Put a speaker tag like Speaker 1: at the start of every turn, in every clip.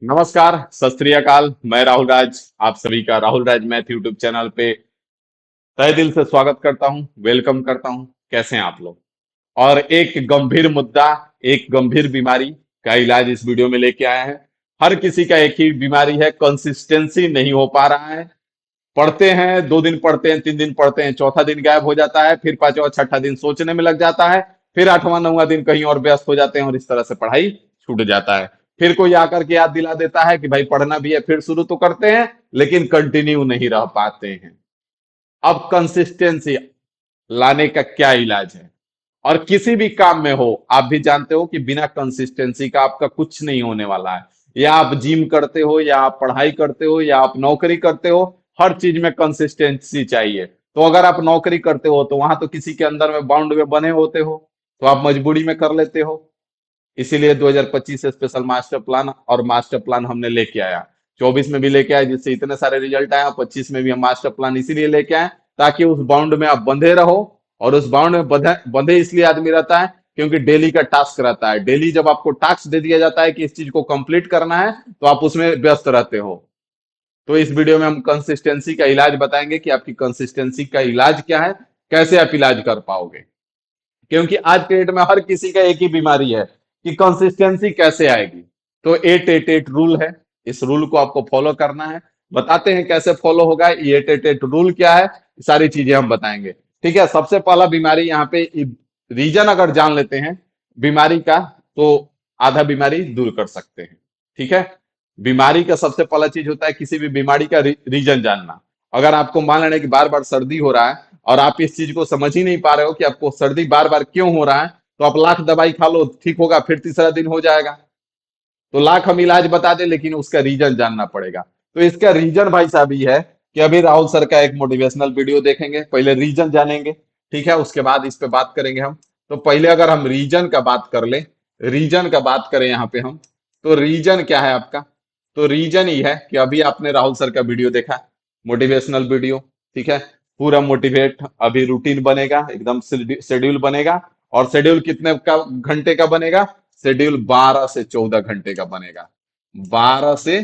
Speaker 1: नमस्कार, सत श्री अकाल। मैं राहुल राज, आप सभी का Rahul Raj math YouTube channel पे तहे दिल से स्वागत करता हूं, वेलकम करता हूं। कैसे हैं आप लोग? और एक गंभीर मुद्दा, एक गंभीर बीमारी का इलाज इस वीडियो में लेके आए हैं। हर किसी का एक ही बीमारी है, कंसिस्टेंसी नहीं हो पा रहा है। पढ़ते हैं, 2 दिन पढ़ते हैं, 3 दिन पढ़ते हैं, चौथा दिन गायब हो जाता है, फिर पांचवा छठा दिन सोचने में लग जाता है, फिर आठवां नौवां दिन कहीं और व्यस्त हो जाते हैं और इस तरह से पढ़ाई छूट जाता है। फिर कोई आकर के याद दिला देता है कि भाई पढ़ना भी है, फिर शुरू तो करते हैं लेकिन कंटिन्यू नहीं रह पाते हैं। अब कंसिस्टेंसी लाने का क्या इलाज है? और किसी भी काम में हो, आप भी जानते हो कि बिना कंसिस्टेंसी का आपका कुछ नहीं होने वाला है। या आप जिम करते हो, या आप पढ़ाई करते हो, या आप नौकरी करते हो, हर चीज में कंसिस्टेंसी चाहिए। तो अगर आप नौकरी करते हो तो वहां तो किसी के अंदर में बाउंड में बने होते हो, तो आप मजबूरी में कर लेते हो। इसीलिए 2025 स्पेशल मास्टर प्लान और मास्टर प्लान हमने लेके आया। 24 में भी लेके आए, जिससे इतने सारे रिजल्ट आए। 25 में भी हम मास्टर प्लान इसीलिए लेके आए ताकि उस बाउंड में आप बंधे रहो। और उस बाउंड में बंधे बंधे इसलिए आदमी रहता है क्योंकि डेली का टास्क रहता है। डेली जब आपको टास्क दे दिया जाता है कि इस चीज को कंप्लीट करना है, तो आप उसमें व्यस्त रहते हो। तो इस वीडियो में हम कंसिस्टेंसी का इलाज बताएंगे कि आपकी कंसिस्टेंसी का इलाज क्या है, कैसे आप इलाज कर पाओगे। क्योंकि आज के डेट में हर किसी का एक ही बीमारी है कि कंसिस्टेंसी कैसे आएगी। तो 888 रूल है, इस रूल को आपको फॉलो करना है। बताते हैं कैसे फॉलो होगा। ये 888 रूल क्या है, सारी चीजें हम बताएंगे। ठीक है, सबसे पहला बीमारी यहाँ पे रीजन अगर जान लेते हैं बीमारी का, तो आधा बीमारी दूर कर सकते हैं। ठीक है, बीमारी का सबसे पहला चीज होता है किसी भी बीमारी का रीजन जानना। अगर आपको मान लेना कि बार बार सर्दी हो रहा है और आप इस चीज को समझ ही नहीं पा रहे हो कि आपको सर्दी बार बार क्यों हो रहा है, तो आप लाख दवाई खा लो, ठीक होगा, फिर तीसरा दिन हो जाएगा। तो लाख हम इलाज बता दें, लेकिन उसका रीजन जानना पड़ेगा। तो इसका रीजन भाई साहब ये है कि अभी राहुल सर का एक मोटिवेशनल वीडियो देखेंगे, पहले रीजन जानेंगे। ठीक है, उसके बाद इस पे बात करेंगे हम। तो पहले अगर हम रीजन का बात कर ले, रीजन का बात करें यहाँ पे हम, तो रीजन क्या है आपका? तो रीजन ये है कि अभी आपने राहुल सर का वीडियो देखा, मोटिवेशनल वीडियो। ठीक है, पूरा मोटिवेट, अभी रूटीन बनेगा, एकदम शेड्यूल बनेगा। और शेड्यूल कितने का घंटे का बनेगा? शेड्यूल 12 से 14 घंटे का बनेगा। 12 से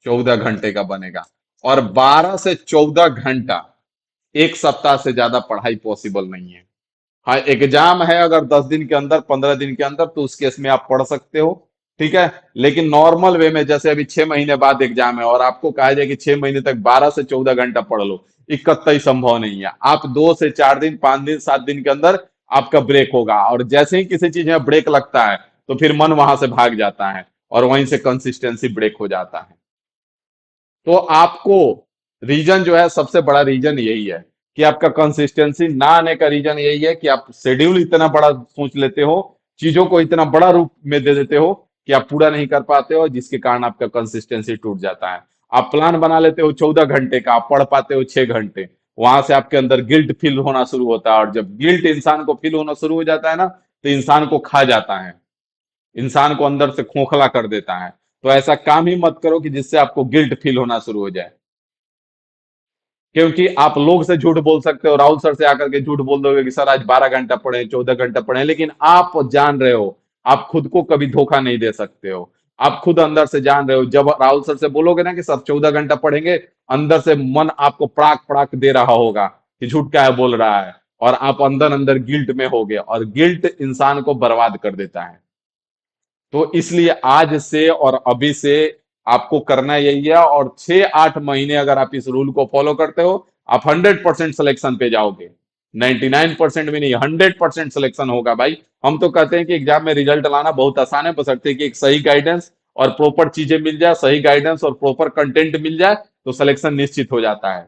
Speaker 1: 14 घंटे का बनेगा। और 12 से 14 घंटा एक सप्ताह से ज्यादा पढ़ाई पॉसिबल नहीं है। हाँ, एग्जाम है अगर 10 दिन के अंदर, 15 दिन के अंदर, तो उस केस में आप पढ़ सकते हो। ठीक है, लेकिन नॉर्मल वे में जैसे अभी 6 महीने बाद एग्जाम है और आपको कहा जाए कि 6 महीने तक 12 से 14 घंटा पढ़ लो, इकतई संभव नहीं है। आप 2 से 4 दिन, 5 दिन, 7 दिन के अंदर आपका ब्रेक होगा। और जैसे ही किसी चीज में ब्रेक लगता है तो फिर मन वहां से भाग जाता है और वहीं से कंसिस्टेंसी ब्रेक हो जाता है। तो आपको रीजन जो है, सबसे बड़ा रीजन यही है कि आपका कंसिस्टेंसी ना आने का रीजन यही है कि आप शेड्यूल इतना बड़ा सोच लेते हो, चीजों को इतना बड़ा रूप में दे देते हो कि आप पूरा नहीं कर पाते हो, जिसके कारण आपका कंसिस्टेंसी टूट जाता है। आप प्लान बना लेते हो 14 घंटे का, आप पढ़ पाते हो 6 घंटे। वहां से आपके अंदर गिल्ट फील होना शुरू होता है, और जब गिल्ट इंसान को फील होना शुरू हो जाता है ना, तो इंसान को खा जाता है, इंसान को अंदर से खोखला कर देता है। तो ऐसा काम ही मत करो कि जिससे आपको गिल्ट फील होना शुरू हो जाए। क्योंकि आप लोग से झूठ बोल सकते हो, राहुल सर से आकर के झूठ बोल दोगे कि सर आज 12 घंटा पढ़े, 14 घंटा पढ़े, लेकिन आप जान रहे हो आप खुद को कभी धोखा नहीं दे सकते हो। आप खुद अंदर से जान रहे हो, जब राहुल सर से बोलोगे ना कि सर 14 घंटा पढ़ेंगे, अंदर से मन आपको पड़ाक पड़ाक दे रहा होगा कि झूठ क्या है बोल रहा है। और आप अंदर अंदर गिल्ट में होगे, और गिल्ट इंसान को बर्बाद कर देता है। तो इसलिए आज से और अभी से आपको करना यही है। और 6-8 महीने अगर आप इस रूल को फॉलो करते हो, आप 100% सिलेक्शन पे जाओगे। 99% भी नहीं, 100% सिलेक्शन होगा भाई। हम तो कहते हैं कि एग्जाम में रिजल्ट लाना बहुत आसान है, बशर्ते कि एक सही गाइडेंस और प्रॉपर चीजें मिल जाए, सही गाइडेंस और प्रॉपर कंटेंट मिल जाए, तो सिलेक्शन निश्चित हो जाता है।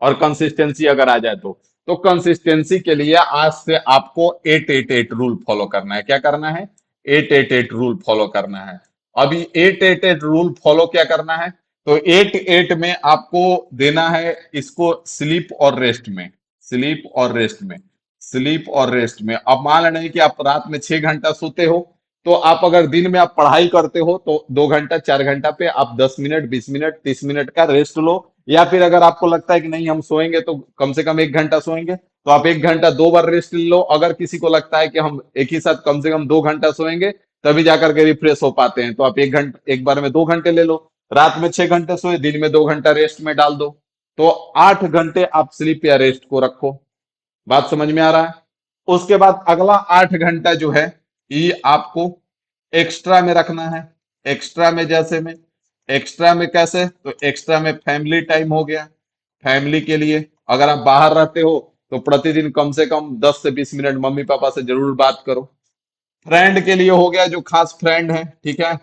Speaker 1: और कंसिस्टेंसी अगर आ जाए तो कंसिस्टेंसी के लिए आज से आपको 888 रूल फॉलो करना है। क्या करना है? 888 रूल फॉलो करना है। अभी 888 रूल फॉलो क्या करना है? तो 88 में आपको देना है इसको स्लीप और रेस्ट में, स्लीप और रेस्ट में, स्लीप और रेस्ट में। अब मान लेना है कि आप रात में 6 घंटा सोते हो, तो आप अगर दिन में आप पढ़ाई करते हो तो 2 घंटा 4 घंटा पे आप 10 मिनट, 20 मिनट, 30 मिनट का रेस्ट लो। या फिर अगर आपको लगता है कि नहीं हम सोएंगे तो कम से कम 1 घंटा सोएंगे, तो आप 1 घंटा 2 बार रेस्ट लो। अगर किसी को लगता है कि हम एक ही साथ कम से कम 2 घंटा सोएंगे, तभी जाकर के रिफ्रेश हो पाते हैं। तो आप एक बार में 2 घंटे ले लो, रात में 6 घंटे सोए, दिन में 2 घंटा रेस्ट में डाल दो, तो 8 घंटे आप स्लीप या रेस्ट को रखो। बात समझ में आ रहा है? उसके बाद अगला 8 घंटा जो है ये आपको एक्स्ट्रा में रखना है। एक्स्ट्रा में जैसे में, एक्स्ट्रा में कैसे, तो एक्स्ट्रा में फैमिली टाइम हो गया। फैमिली के लिए अगर आप बाहर रहते हो तो प्रतिदिन कम से कम 10 से 20 मिनट मम्मी पापा से जरूर बात करो। फ्रेंड के लिए हो गया, जो खास फ्रेंड है, ठीक है।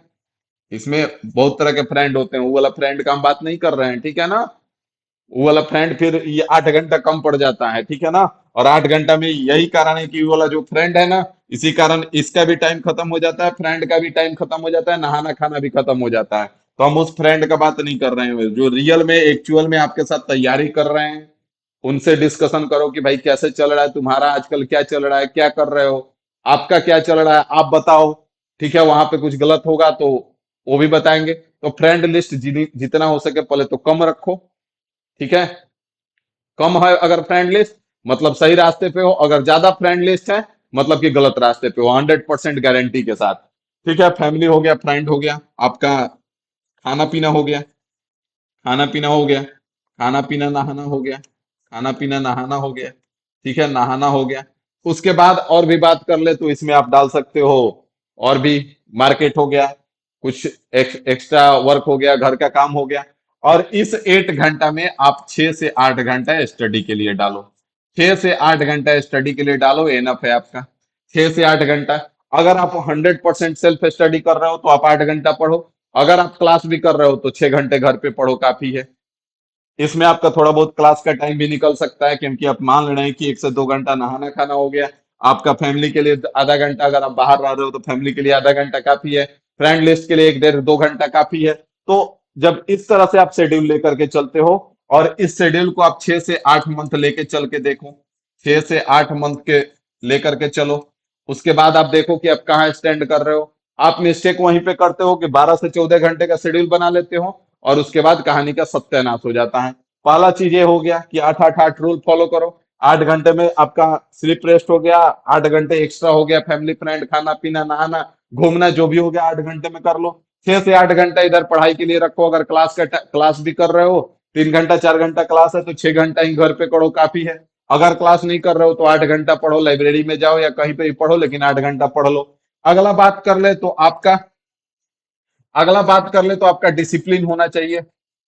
Speaker 1: इसमें बहुत तरह के फ्रेंड होते हैं, वो वाला फ्रेंड का हम बात नहीं कर रहे हैं, ठीक है ना। वो वाला फ्रेंड फिर ये 8 घंटा कम पड़ जाता है, ठीक है ना। और 8 घंटा में यही कारण है कि वो वाला जो फ्रेंड है ना, इसी कारण इसका भी टाइम खत्म हो जाता है, फ्रेंड का भी टाइम खत्म हो जाता है, नहाना खाना भी खत्म हो जाता है। तो हम उस फ्रेंड का बात नहीं कर रहे हैं, जो रियल में एक्चुअल में आपके साथ तैयारी कर रहे हैं। उनसे डिस्कशन करो कि भाई कैसे चल रहा है तुम्हारा, आजकल क्या चल रहा है, क्या कर रहे हो, आपका क्या चल रहा है, आप बताओ। ठीक है, वहां पे कुछ गलत होगा तो वो भी बताएंगे। तो फ्रेंड लिस्ट जितना हो सके पहले तो कम रखो, ठीक है। कम है अगर फ्रेंड लिस्ट, मतलब सही रास्ते पे हो। अगर ज्यादा फ्रेंड लिस्ट है, मतलब कि गलत रास्ते पे हो, 100% गारंटी के साथ। ठीक है, फैमिली हो गया, फ्रेंड हो गया, आपका खाना पीना हो गया, खाना पीना हो गया, खाना पीना नहाना हो गया, खाना पीना नहाना हो गया, ठीक है, नहाना हो गया। उसके बाद और भी बात कर ले तो इसमें आप डाल सकते हो और भी, मार्केट हो गया, कुछ एक्स्ट्रा वर्क हो गया, घर का काम हो गया। और इस 8 घंटा में आप 6 से 8 घंटा स्टडी के लिए डालो। 6 से 8 घंटा स्टडी के लिए डालो, एनफ है आपका। 6 से 8 घंटा। अगर आप 100% सेल्फ स्टडी कर रहे हो तो आप 8 घंटा पढ़ो। अगर आप क्लास भी कर रहे हो तो 6 घंटे घर पे पढ़ो, काफी है। इसमें आपका थोड़ा बहुत क्लास का टाइम भी निकल सकता है, क्योंकि आप मान रहे हैं कि 1 से 2 घंटा नहाना खाना हो गया। आपका फैमिली के लिए आधा घंटा, अगर आप बाहर रह रहे हो तो फैमिली के लिए आधा घंटा काफी है। फ्रेंड लिस्ट के लिए 1 1.5 2 घंटा काफी है। तो जब इस तरह से आप शेड्यूल लेकर के चलते हो, और इस शेड्यूल को आप 6 से 8 मंथ लेके चल के देखो, 6 से 8 मंथ के लेकर के चलो। उसके बाद आप देखो कि आप कहाँ स्टैंड कर रहे हो। आप मिस्टेक वहीं पे करते हो कि 12 से 14 घंटे का शेड्यूल बना लेते हो, और उसके बाद कहानी का सत्यानाश हो जाता है। पहला चीज ये हो गया कि 8 8 8 रूल फॉलो करो। 8 घंटे में आपका स्लीप रेस्ट हो गया, 8 घंटे एक्स्ट्रा हो गया, फैमिली फ्रेंड खाना पीना नहाना घूमना जो भी हो गया 8 घंटे में कर लो। 6 से 8 घंटा इधर पढ़ाई के लिए रखो। अगर क्लास भी कर रहे हो, 3 घंटा 4 घंटा क्लास है तो 6 घंटा ही घर पे पढ़ो, काफी है। अगर क्लास नहीं कर रहे हो तो 8 घंटा पढ़ो, लाइब्रेरी में जाओ या कहीं पे भी पढ़ो, लेकिन 8 घंटा पढ़ लो। अगला बात कर ले तो आपका अगला बात कर ले तो आपका डिसिप्लिन होना चाहिए।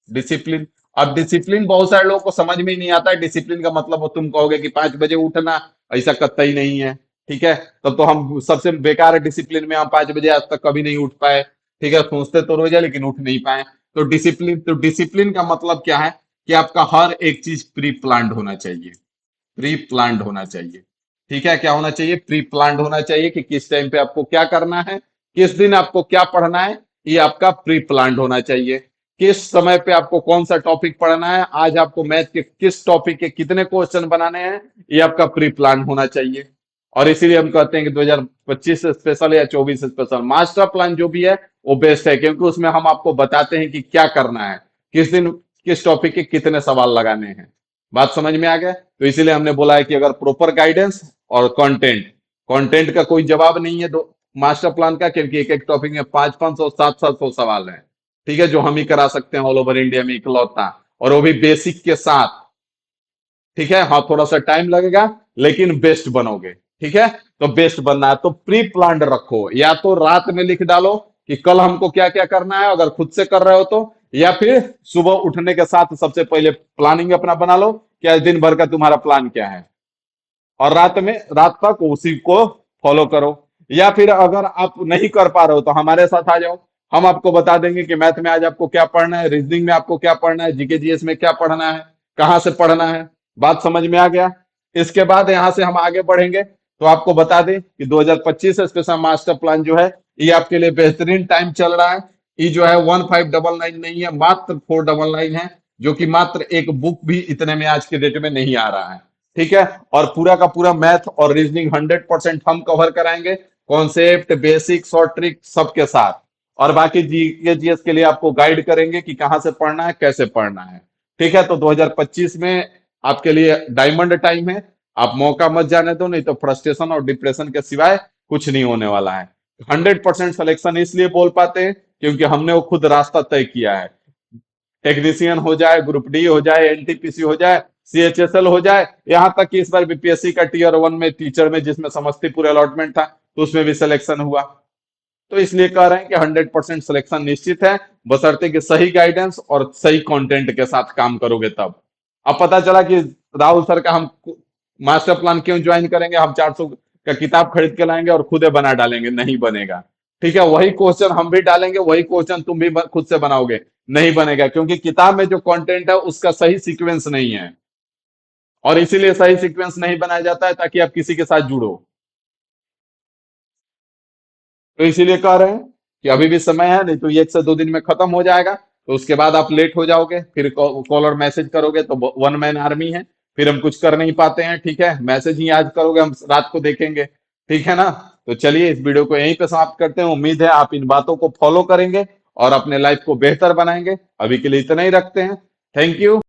Speaker 1: डिसिप्लिन। अब डिसिप्लिन बहुत सारे लोगों को समझ में ही नहीं आता है। डिसिप्लिन का मतलब, वो तुम कहोगे कि 5 बजे उठना, ऐसा कतई नहीं है। ठीक है, तब तो हम सबसे बेकार है डिसिप्लिन में, हम 5 बजे आज तक कभी नहीं उठ पाए। ठीक है, सोचते तो रोज है लेकिन उठ नहीं पाए। तो डिसिप्लिन का मतलब क्या है, कि आपका हर एक चीज प्री प्लान्ड होना चाहिए। प्री प्लान्ड होना चाहिए। ठीक है, क्या होना चाहिए, प्री प्लान्ड होना चाहिए, कि किस टाइम पे आपको क्या करना है, किस दिन आपको क्या पढ़ना है, ये आपका प्री प्लान्ड होना चाहिए। किस समय पे आपको कौन सा टॉपिक पढ़ना है, आज आपको मैथ के किस टॉपिक के कितने क्वेश्चन बनाने हैं, ये आपका प्री प्लान होना चाहिए। और इसीलिए हम कहते हैं कि 2025 स्पेशल या 24 स्पेशल मास्टर प्लान जो भी है वो बेस्ट है, क्योंकि उसमें हम आपको बताते हैं कि क्या करना है, किस दिन किस टॉपिक के कितने सवाल लगाने हैं। बात समझ में आ गया? तो इसीलिए हमने बोला है कि अगर प्रॉपर गाइडेंस और कंटेंट, कंटेंट का कोई जवाब नहीं है दो मास्टर प्लान का, क्योंकि एक एक टॉपिक में 500 500 700 सवाल है। ठीक है, जो हम ही करा सकते हैं ऑल ओवर इंडिया में इकलौता, और वो भी बेसिक के साथ। ठीक है, हाँ थोड़ा सा टाइम लगेगा लेकिन बेस्ट बनोगे। ठीक है, तो बेस्ट बनना है तो प्री प्लान्ड रखो, या तो रात में लिख डालो कि कल हमको क्या क्या करना है, अगर खुद से कर रहे हो तो, या फिर सुबह उठने के साथ सबसे पहले प्लानिंग अपना बना लो कि आज दिन भर का तुम्हारा प्लान क्या है, और रात तक उसी को फॉलो करो। या फिर अगर आप नहीं कर पा रहे हो तो हमारे साथ आ जाओ, हम आपको बता देंगे कि मैथ में आज आपको क्या पढ़ना है, रीजनिंग में आपको क्या पढ़ना है, जीके जीएस में क्या पढ़ना है, कहाँ से पढ़ना है। बात समझ में आ गया? इसके बाद यहां से हम आगे बढ़ेंगे तो आपको बता दें कि 2025 स्पेशल मास्टर प्लान जो है, ये आपके लिए बेहतरीन टाइम चल रहा है। ये जो है 1599 नहीं है, मात्र 499 है, जो कि मात्र एक बुक भी इतने में आज के डेट में नहीं आ रहा है। ठीक है, और पूरा का पूरा मैथ और रीजनिंग 100% हम कवर कराएंगे, कॉन्सेप्ट बेसिक्स और ट्रिक सबके साथ। और बाकी जीके जीएस के लिए आपको गाइड करेंगे कि कहाँ से पढ़ना है, कैसे पढ़ना है। ठीक है, तो 2025 में आपके लिए डायमंड टाइम है। आप मौका मत जाने दो, नहीं तो फ्रस्ट्रेशन और डिप्रेशन के सिवाय कुछ नहीं होने वाला है। 100% सिलेक्शन इसलिए बोल पाते हैं क्योंकि हमने वो खुद रास्ता तय किया है। टेक्नीशियन हो जाए, ग्रुप डी हो जाए, एनटीपीसी हो जाए, सीएचएसएल हो जाए, यहां तक कि इस बार बीपीएससी का टीयर 1 में टीचर में जिसमें समस्तीपुर अलॉटमेंट था तो उसमें भी सिलेक्शन हुआ। तो इसलिए कह रहे हैं कि 100% सिलेक्शन निश्चित है, बशर्ते कि सही गाइडेंस और सही कंटेंट के साथ काम करोगे तब। अब पता चला कि राहुल सर का हम मास्टर प्लान क्यों ज्वाइन करेंगे, हम 400 का किताब खरीद के लाएंगे और खुद बना डालेंगे, नहीं बनेगा। ठीक है, वही क्वेश्चन हम भी डालेंगे, वही क्वेश्चन तुम भी खुद से बनाओगे, नहीं बनेगा, क्योंकि किताब में जो कंटेंट है उसका सही सीक्वेंस नहीं है। और इसीलिए सही सीक्वेंस नहीं बनाया जाता है ताकि आप किसी के साथ जुड़ो। तो इसीलिए कह रहे हैं कि अभी भी समय है, नहीं तो ये 1 से 2 दिन में खत्म हो जाएगा, तो उसके बाद आप लेट हो जाओगे, फिर कॉल और मैसेज करोगे तो वन मैन आर्मी है, फिर हम कुछ कर नहीं पाते हैं। ठीक है, मैसेज ही आज करोगे, हम रात को देखेंगे। ठीक है ना? तो चलिए इस वीडियो को यहीं पे समाप्त करते हैं। उम्मीद है आप इन बातों को फॉलो करेंगे और अपने लाइफ को बेहतर बनाएंगे। अभी के लिए इतना ही रखते हैं। Thank you.